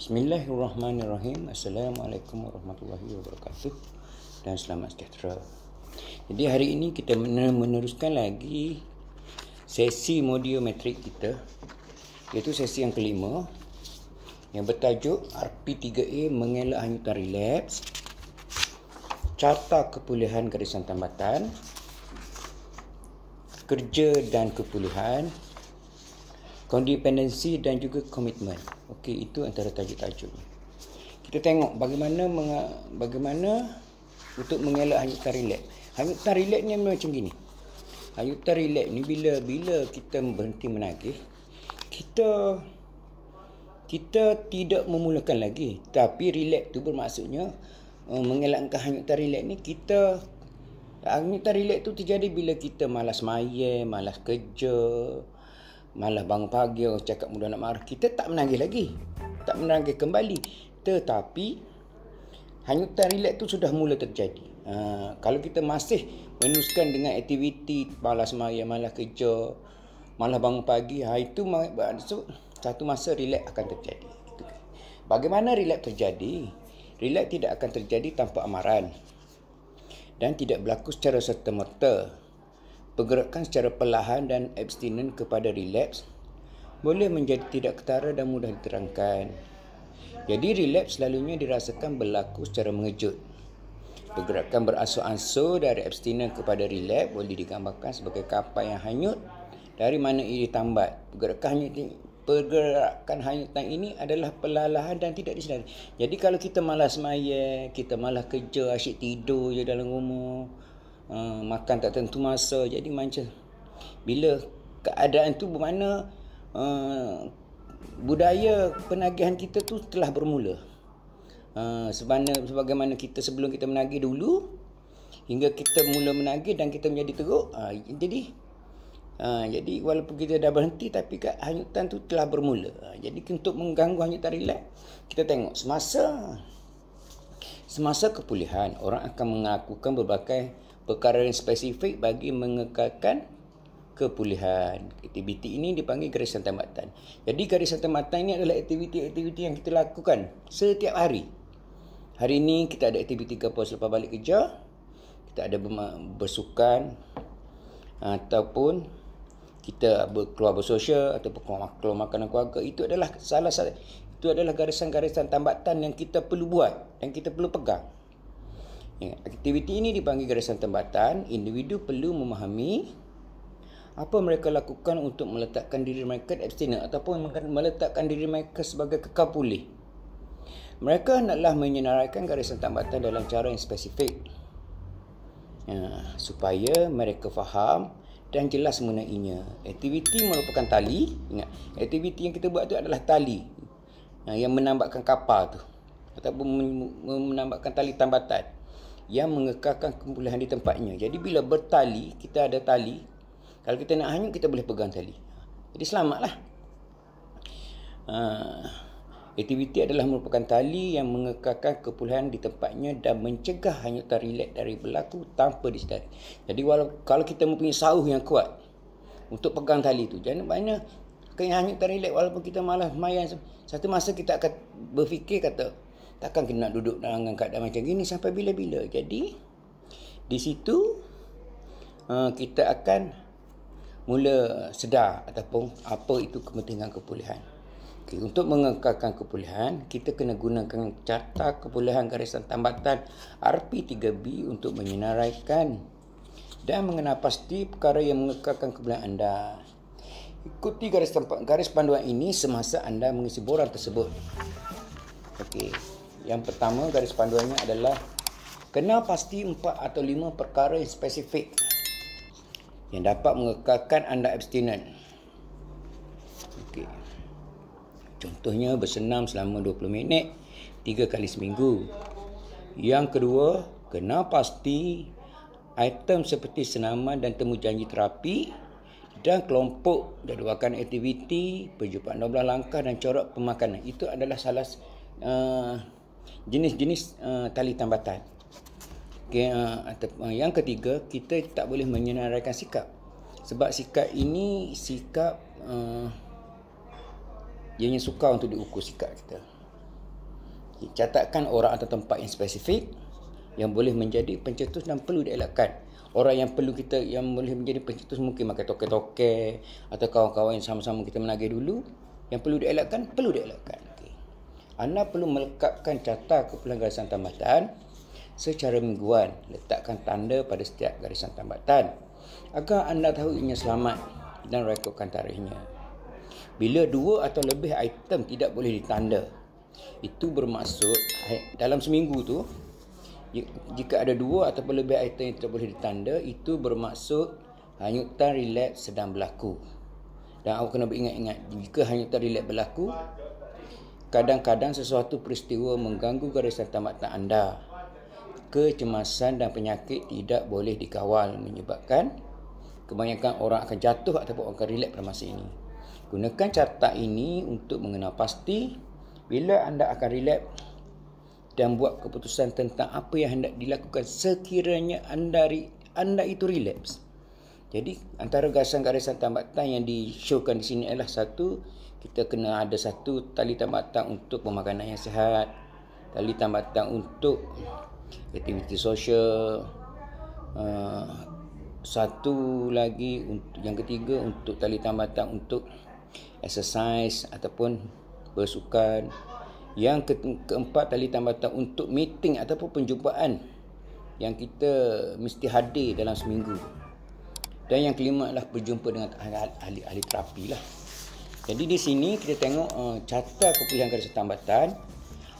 Bismillahirrahmanirrahim. Assalamualaikum warahmatullahi wabarakatuh dan selamat sejahtera. Jadi hari ini kita meneruskan lagi sesi modul metrik kita, iaitu sesi yang kelima yang bertajuk RP3A mengelak hanyutan relaps, carta kepulihan garisan tambatan, kerja dan kepulihan, kondependensi dan juga komitmen. Okey, itu antara tajuk-tajuknya. Kita tengok bagaimana untuk mengelak hanyutan relaps. Hanyutan relaps ni macam gini. Hanyutan relaps ni bila kita berhenti menagih, kita tidak memulakan lagi. Tapi relaps tu bermaksudnya mengelakkan hanyutan relaps ni hanyutan relaps tu terjadi bila kita malas mayat, malas kerja, malah bangun pagi, orang cakap mudah nak marah, kita tak menagih lagi, tak menagih kembali, tetapi hanyutan relaps tu sudah mula terjadi. Kalau kita masih meneruskan dengan aktiviti malas maya, malas kerja, malah bangun pagi, itu maksud satu masa relaps akan terjadi. Bagaimana relaps terjadi? Relaps tidak akan terjadi tanpa amaran dan tidak berlaku secara serta-merta. Pergerakan secara perlahan dan abstinen kepada relaps boleh menjadi tidak ketara dan mudah diterangkan. Jadi relaps selalunya dirasakan berlaku secara mengejut. Pergerakan beransur-ansur dari abstinen kepada relaps boleh digambarkan sebagai kapal yang hanyut dari mana ia ditambat. Pergerakan hanyutan ini adalah perlahan dan tidak disedari. Jadi kalau kita malas mayat, kita malas kerja, asyik tidur je dalam rumah, makan tak tentu masa, jadi macam bila keadaan tu bermakna budaya penagihan kita tu telah bermula. Sebagaimana kita sebelum kita menagih dulu hingga kita mula menagih dan kita menjadi teruk, jadi walaupun kita dah berhenti tapi hanyutan tu telah bermula. Jadi untuk mengganggu hanyutan relaps, kita tengok semasa kepulihan orang akan melakukan berbagai perkara yang spesifik bagi mengekalkan kepulihan. Aktiviti ini dipanggil garisan tambatan. Jadi garisan tambatan ini adalah aktiviti-aktiviti yang kita lakukan setiap hari. Hari ini kita ada aktiviti kapal selepas balik kerja, kita ada bersukan, ataupun kita keluar bersosial, ataupun keluar makanan keluarga. Itu adalah garisan-garisan tambatan yang kita perlu buat dan kita perlu pegang. Aktiviti ini dipanggil garisan tambatan. Individu perlu memahami apa mereka lakukan untuk meletakkan diri mereka abstinen ataupun meletakkan diri mereka sebagai kekal pulih. Mereka hendaklah menyenaraikan garisan tambatan dalam cara yang spesifik, supaya mereka faham dan jelas mengenainya. Aktiviti merupakan tali. Ingat, aktiviti yang kita buat itu adalah tali yang menambatkan kapal tu ataupun menambatkan tali tambatan yang mengekalkan kepulihan di tempatnya. Jadi bila bertali, kita ada tali. Kalau kita nak hanyut, kita boleh pegang tali. Jadi selamatlah. Aktiviti adalah merupakan tali yang mengekalkan kepulihan di tempatnya dan mencegah hanyutan relaps dari berlaku tanpa disedari. Jadi kalau kita mempunyai sauh yang kuat untuk pegang tali tu, jangan banyak hanyutan relaps walaupun kita malas mayan. Satu masa kita akan berfikir kata, takkan kita nak duduk dalam keadaan macam gini sampai bila-bila. Jadi di situ kita akan mula sedar ataupun apa itu kepentingan kepulihan. Untuk mengekalkan kepulihan, kita kena gunakan carta kepulihan garisan tambatan RP3B untuk menyenaraikan dan mengenal pasti perkara yang mengekalkan kepulihan anda. Ikuti garis panduan ini semasa anda mengisi borang tersebut. Okey. Yang pertama, garis panduannya adalah kenal pasti 4 atau 5 perkara yang spesifik yang dapat mengekalkan anda abstinen. Okey. Contohnya bersenam selama 20 minit 3 kali seminggu. Yang kedua, kenal pasti item seperti senaman dan temu janji terapi dan kelompok jadualkan aktiviti, perjumpaan 12 langkah dan corak pemakanan. Itu adalah salah jenis-jenis tali tambatan. Yang ketiga, kita tak boleh menyenaraikan sikap. Sebab sikap ini ianya sukar untuk diukur sikap kita. Catatkan orang atau tempat yang spesifik yang boleh menjadi pencetus dan perlu dielakkan. Orang yang perlu kita, yang boleh menjadi pencetus mungkin makan toke-toke atau kawan-kawan yang sama-sama kita menagih dulu. Yang perlu dielakkan, Okay. Anda perlu melekapkan carta kumpulan garisan tambatan secara mingguan. Letakkan tanda pada setiap garisan tambatan agar anda tahu ianya selamat dan rekodkan tarikhnya. Bila 2 atau lebih item tidak boleh ditanda, itu bermaksud dalam seminggu tu, jika ada 2 atau lebih item yang tidak boleh ditanda, itu bermaksud hanyutan relapse sedang berlaku. Dan awak kena beringat-ingat, jika hanyutan relapse berlaku, kadang-kadang sesuatu peristiwa mengganggu garisan tambatan anda. Kecemasan dan penyakit tidak boleh dikawal, menyebabkan kebanyakan orang akan jatuh ataupun akan relapse pada masa ini. Gunakan carta ini untuk mengenal pasti bila anda akan relapse dan buat keputusan tentang apa yang hendak dilakukan sekiranya anda itu relapse. Jadi antara garisan tambatan yang di-showkan di sini adalah satu, kita kena ada satu tali tambatan untuk pemakanan yang sihat, tali tambatan untuk aktiviti sosial, satu lagi yang ketiga untuk tali tambatan untuk exercise ataupun bersukan. Yang keempat, tali tambatan untuk meeting ataupun penjumpaan yang kita mesti hadir dalam seminggu. Dan yang kelima adalah berjumpa dengan ahli terapi lah. Jadi di sini kita tengok carta kumpulan garisan tambatan.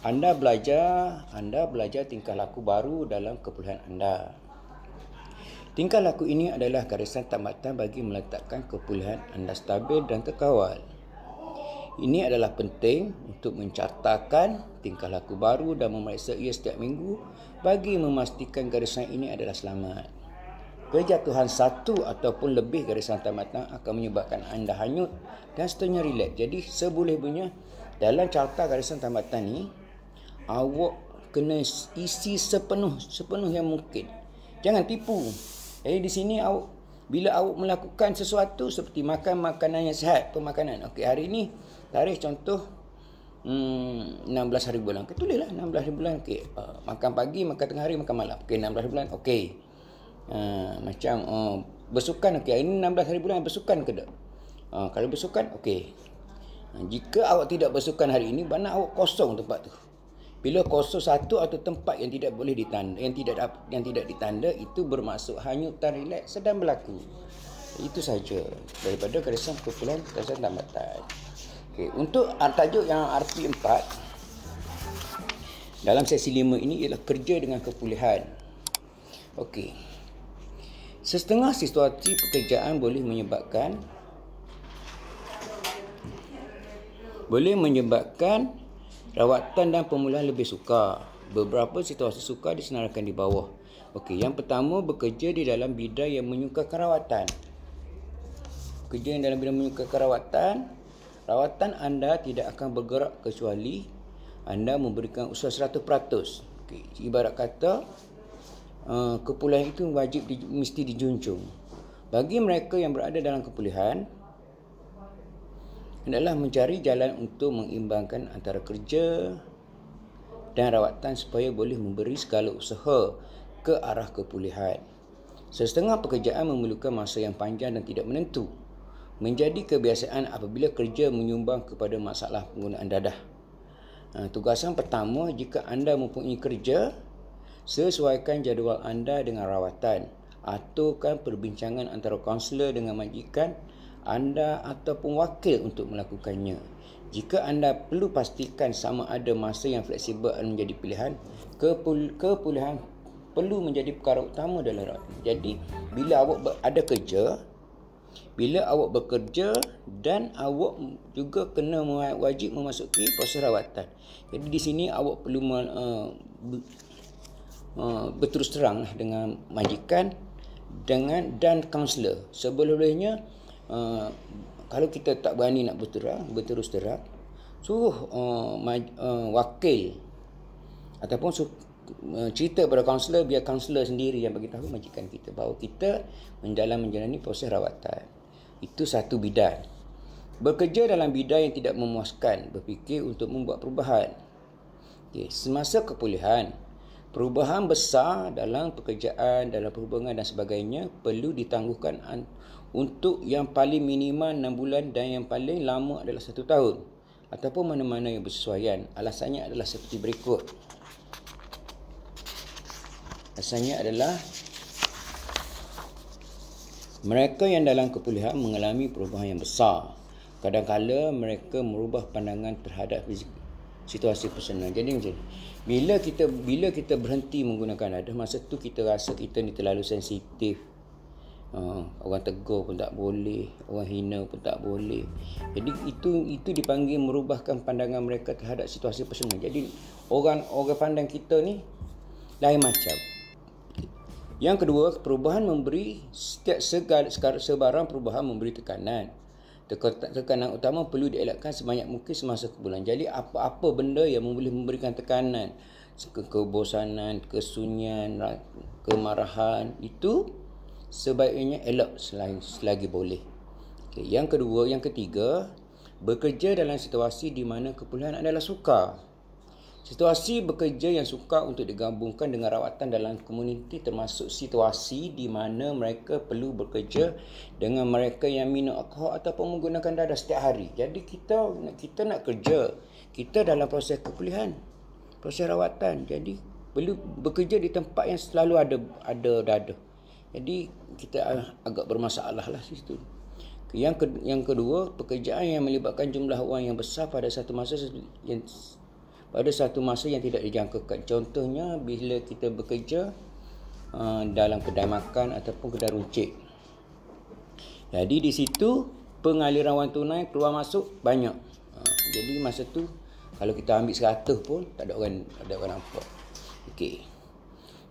Anda belajar tingkah laku baru dalam keperluan anda. Tingkah laku ini adalah garisan tambatan bagi meletakkan keperluan anda stabil dan terkawal. Ini adalah penting untuk mencatatkan tingkah laku baru dan memeriksa ia setiap minggu bagi memastikan garisan ini adalah selamat. Kejatuhan satu ataupun lebih garisan tambatan akan menyebabkan anda hanyut dan seterusnya relapse. Jadi seboleh-bolehnya dalam carta garisan tambatan ni, awak kena isi sepenuh yang mungkin. Jangan tipu. Jadi di sini bila awak melakukan sesuatu seperti makan makanan yang sihat, pemakanan. Okey, hari ni tarikh contoh 16 hari bulan. Tulislah 16 hari bulan. Okey, makan pagi, makan tengah hari, makan malam. Okey, 16 hari bulan. Okey. Macam bersukan. Okey, ini 16 hari bulan bersukan ke tak? Kalau bersukan, okey. Jika awak tidak bersukan hari ini, mana awak kosong tempat tu. Bila kosong satu atau tempat yang tidak boleh ditanda, yang tidak ditanda, itu bermaksud hanyutan relaks sedang berlaku. Itu saja daripada garisan kumpulan garisan tambatan. Okey, untuk tajuk yang RP4 dalam sesi 5 ini ialah kerja dengan kepulihan. Okey. Setengah situasi pekerjaan boleh menyebabkan rawatan dan pemulihan lebih sukar. Beberapa situasi sukar disenaraikan di bawah. Okey, yang pertama, bekerja di dalam bidang yang menyukakan rawatan. Kerja yang dalam bidang menyukakan rawatan anda tidak akan bergerak kecuali anda memberikan usaha 100%. Okey, ibarat kata kepulihan itu mesti dijunjung. Bagi mereka yang berada dalam kepulihan, adalah mencari jalan untuk mengimbangkan antara kerja dan rawatan supaya boleh memberi segala usaha ke arah kepulihan. Setengah pekerjaan memerlukan masa yang panjang dan tidak menentu. Menjadi kebiasaan apabila kerja menyumbang kepada masalah penggunaan dadah. Tugasan pertama, jika anda mempunyai kerja, sesuaikan jadual anda dengan rawatan. Aturkan perbincangan antara kaunselor dengan majikan anda ataupun wakil untuk melakukannya. Jika anda perlu pastikan sama ada masa yang fleksibel menjadi pilihan. Kepulihan perlu menjadi perkara utama dalam rawatan. Jadi bila awak ada kerja, bila awak bekerja dan awak juga kena wajib memasuki proses rawatan. Jadi di sini awak perlu berterus terang dengan majikan dan kaunselor. Sebelumnya kalau kita tak berani nak berterus terang, suruh wakil ataupun cerita pada kaunselor, biar kaunselor sendiri yang bagi tahu majikan kita bahawa kita menjalani proses rawatan. Itu satu bidang. Bekerja dalam bidang yang tidak memuaskan, berfikir untuk membuat perubahan. Semasa kepulihan, perubahan besar dalam pekerjaan, dalam perhubungan dan sebagainya perlu ditangguhkan untuk yang paling minimal 6 bulan dan yang paling lama adalah 1 tahun ataupun mana-mana yang bersesuaian. Alasannya adalah seperti berikut. Alasannya adalah mereka yang dalam kepulihan mengalami perubahan yang besar. Kadang-kala mereka merubah pandangan terhadap situasi personal. Jadi macam ni. Bila kita berhenti menggunakan dadah, masa tu kita rasa kita ni terlalu sensitif. Orang tegur pun tak boleh, orang hina pun tak boleh. Jadi itu dipanggil merubahkan pandangan mereka terhadap situasi personal. Jadi orang pandang kita ni lain macam. Yang kedua, perubahan memberi sebarang perubahan memberi tekanan. Tekanan utama perlu dielakkan sebanyak mungkin semasa kepulihan. Jadi apa-apa benda yang boleh memberikan tekanan, kebosanan, kesunyian, kemarahan, itu sebaiknya elak selagi boleh. Yang ketiga, bekerja dalam situasi di mana kepulihan adalah sukar. Situasi bekerja yang sukar untuk digabungkan dengan rawatan dalam komuniti termasuk situasi di mana mereka perlu bekerja dengan mereka yang minum alkohol ataupun menggunakan dadah setiap hari. Jadi kita nak kerja, kita dalam proses kepulihan, proses rawatan. Jadi perlu bekerja di tempat yang selalu ada dadah. Jadi kita agak bermasalah lah situ. Yang kedua, pekerjaan yang melibatkan jumlah orang yang besar pada satu masa yang tidak dijangkakan. Contohnya bila kita bekerja dalam kedai makan ataupun kedai runcit. Jadi di situ pengaliran wang tunai keluar masuk banyak. Jadi masa tu kalau kita ambil 100 pun tak ada orang nampak.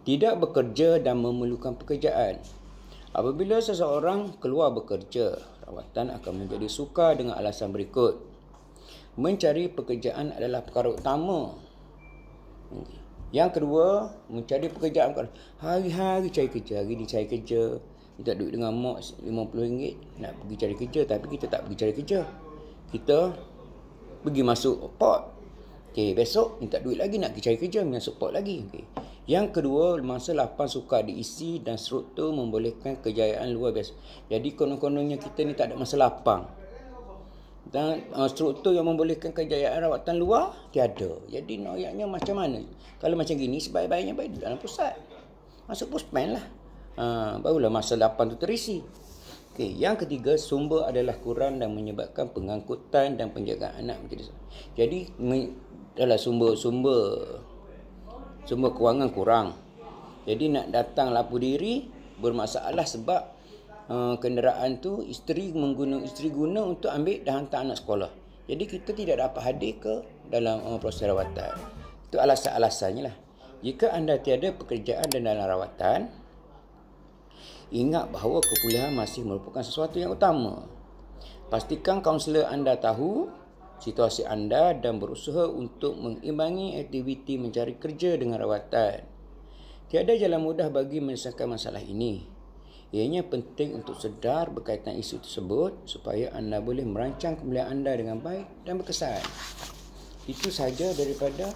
Tidak bekerja dan memerlukan pekerjaan. Apabila seseorang keluar bekerja, rawatan akan menjadi sukar dengan alasan berikut. Mencari pekerjaan adalah perkara utama. Yang kedua, mencari pekerjaan. Hari-hari cari kerja. Hari ni cari kerja, minta duit dengan mak RM50 nak pergi cari kerja. Tapi kita tak pergi cari kerja, kita pergi masuk port. Besok minta duit lagi nak pergi cari kerja, masuk port lagi. Yang kedua, masa lapang sukar diisi dan struktur membolehkan kejayaan luar biasa. Jadi konon-kononnya kita ni tak ada masa lapang. Dan struktur yang membolehkan kejayaan rawatan luar tiada. Jadi noyaknya macam mana? Kalau macam gini, sebaik-baiknya baik dalam pusat. Masuk puspen lah. Barulah masa lapang tu terisi. Yang ketiga, sumber adalah kurang dan menyebabkan pengangkutan dan penjagaan anak menjadi. Jadi adalah sumber kewangan kurang. Jadi nak datang lapor diri bermasalah sebab kenderaan tu isteri guna untuk ambil dan hantar anak sekolah. Jadi kita tidak dapat hadir ke dalam proses rawatan. Itu alasan-alasannya lah. Jika anda tiada pekerjaan dan dalam rawatan, ingat bahawa kepulihan masih merupakan sesuatu yang utama. Pastikan kaunselor anda tahu situasi anda dan berusaha untuk mengimbangi aktiviti mencari kerja dengan rawatan. Tiada jalan mudah bagi menyelesaikan masalah ini. Ianya penting untuk sedar berkaitan isu tersebut supaya anda boleh merancang kemuliaan anda dengan baik dan berkesan. Itu sahaja daripada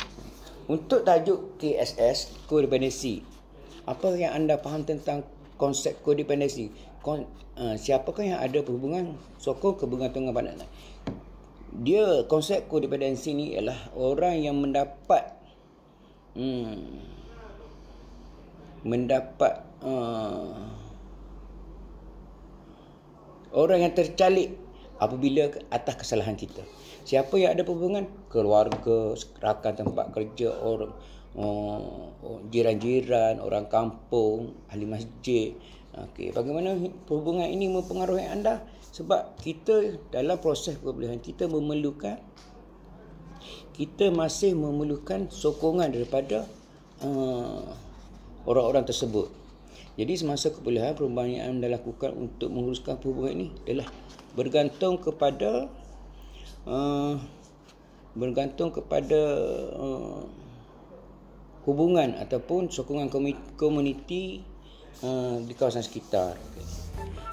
untuk tajuk KSS, kodependensi. Apa yang anda faham tentang konsep kodependensi? Siapakah yang ada perhubungan sokong kebergantungan pada anak? Dia konsep kodependensi ni ialah orang yang mendapat orang yang tercalik apabila atas kesalahan kita. Siapa yang ada perhubungan? Keluarga, rakan tempat kerja, orang jiran-jiran, orang kampung, ahli masjid. Bagaimana perhubungan ini mempengaruhi anda? Sebab kita dalam proses kepulihan kita masih memerlukan sokongan daripada orang-orang tersebut. Jadi semasa kepulihan, perubahan yang anda lakukan untuk menguruskan perhubungan ini adalah bergantung kepada hubungan ataupun sokongan komuniti di kawasan sekitar.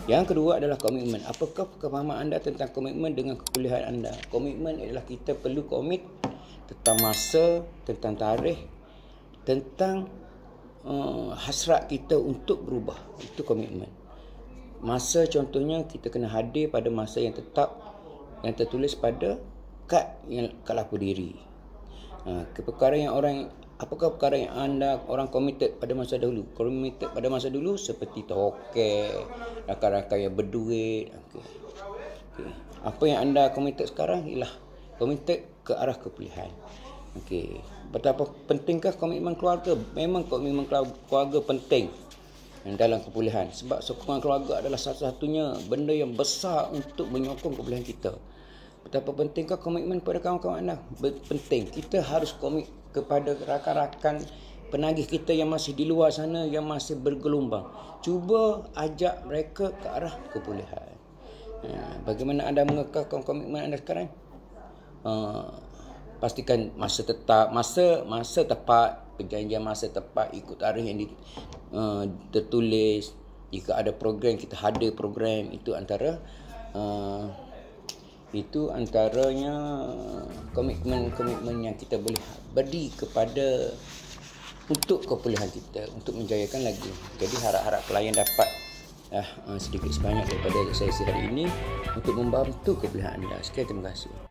Yang kedua adalah komitmen. Apakah kefahaman anda tentang komitmen dengan kepulihan anda? Komitmen adalah kita perlu komit tentang masa, tentang tarikh, tentang hasrat kita untuk berubah. Itu komitmen. Masa contohnya kita kena hadir pada masa yang tetap, yang tertulis pada kad lapor diri. Perkara yang apakah perkara yang anda orang committed pada masa dahulu? Committed pada masa dulu seperti token, rakan-rakan yang berduit. Okay. Apa yang anda committed sekarang ialah committed ke arah kepulihan. Okey. Betapa pentingkah komitmen keluarga? Memang komitmen keluarga penting dalam kepulihan. Sebab sokongan keluarga adalah satu-satunya benda yang besar untuk menyokong kepulihan kita. Betapa pentingkah komitmen kepada kawan-kawan anda? Penting. Kita harus komit kepada rakan-rakan penagih kita yang masih di luar sana, yang masih bergelombang. Cuba ajak mereka ke arah kepulihan. Bagaimana anda mengekalkan komitmen anda sekarang? Pastikan masa tepat, perjanjian masa tepat, ikut tarikh yang tertulis. Jika ada program, kita hadir program. Itu antaranya komitmen yang kita boleh beri kepada untuk kepulihan kita, untuk menjayakan lagi. Jadi harap-harap klien dapat sedikit sebanyak daripada sesi hari ini untuk membantu kepulihan anda. Sekian, terima kasih.